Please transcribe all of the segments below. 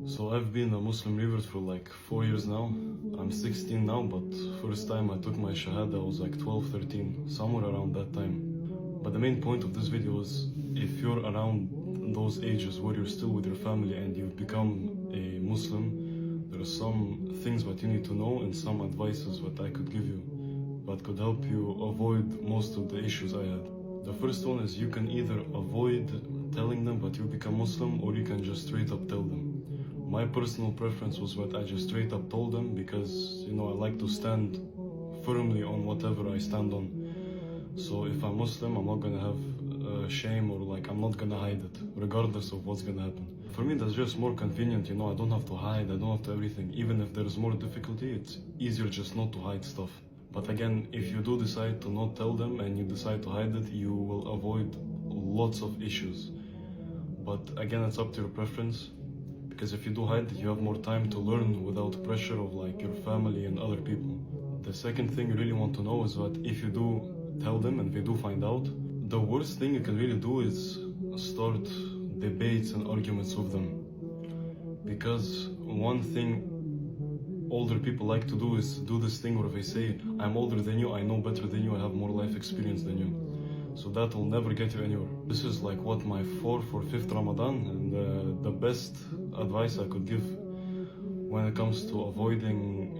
So I've been a Muslim revert for like 4 years now. I'm 16 now, but first time I took my Shahada I was like 12, 13, somewhere around that time. But the main point of this video is if you're around those ages where you're still with your family and you've become a Muslim, there are some things that you need to know and some advices that I could give you that could help you avoid most of the issues I had. The first one is you can either avoid telling them that you become Muslim or you can just straight up tell them. My personal preference was that I just straight up told them because, I like to stand firmly on whatever I stand on. So if I'm Muslim, I'm not gonna have shame or I'm not gonna hide it, regardless of what's gonna happen. For me, that's just more convenient, I don't have to hide, I don't have to everything. Even if there's more difficulty, it's easier just not to hide stuff. But again, if you do decide to not tell them and you decide to hide it, you will avoid lots of issues. But again, it's up to your preference. Because if you do hide it, you have more time to learn without pressure of your family and other people. The second thing you really want to know is that if you do tell them and they do find out, the worst thing you can really do is start debates and arguments with them. Because one thing older people like to do is do this thing where they say, I'm older than you, I know better than you, I have more life experience than you. So that will never get you anywhere. This is what my 4th or 5th Ramadan, and the best advice I could give when it comes to avoiding,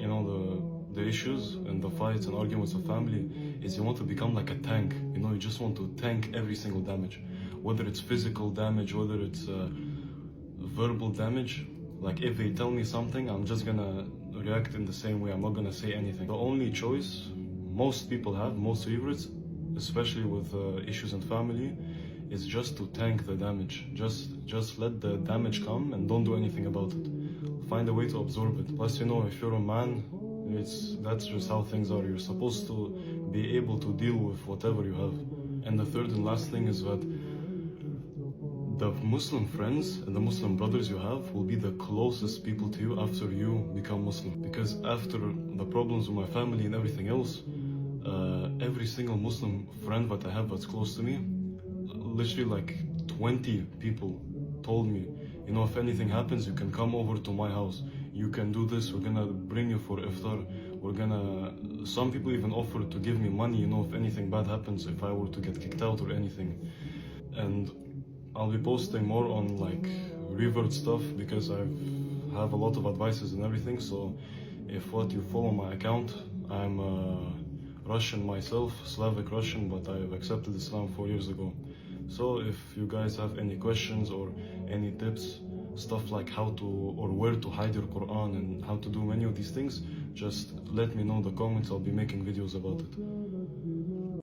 the issues and the fights and arguments of family is you want to become like a tank. You just want to tank every single damage, whether it's physical damage, whether it's verbal damage. If they tell me something, I'm just gonna react in the same way. I'm not gonna say anything. The only choice most people have, most reverts, especially with issues in family, is just to tank the damage. Just let the damage come and don't do anything about it. Find a way to absorb it. Plus, if you're a man, that's just how things are. You're supposed to be able to deal with whatever you have. And the third and last thing is that the Muslim friends and the Muslim brothers you have will be the closest people to you after you become Muslim. Because after the problems with my family and everything else, every single Muslim friend that I have that's close to me, literally 20 people told me, if anything happens, you can come over to my house. You can do this, we're gonna bring you for iftar. Some people even offered to give me money, if anything bad happens, if I were to get kicked out or anything. And I'll be posting more on revert stuff because I have a lot of advices and everything. So if you follow my account, I'm Russian myself, Slavic Russian, but I've accepted Islam 4 years ago. So if you guys have any questions or any tips, stuff like how to or where to hide your Quran and how to do many of these things, just let me know in the comments. I'll be making videos about it.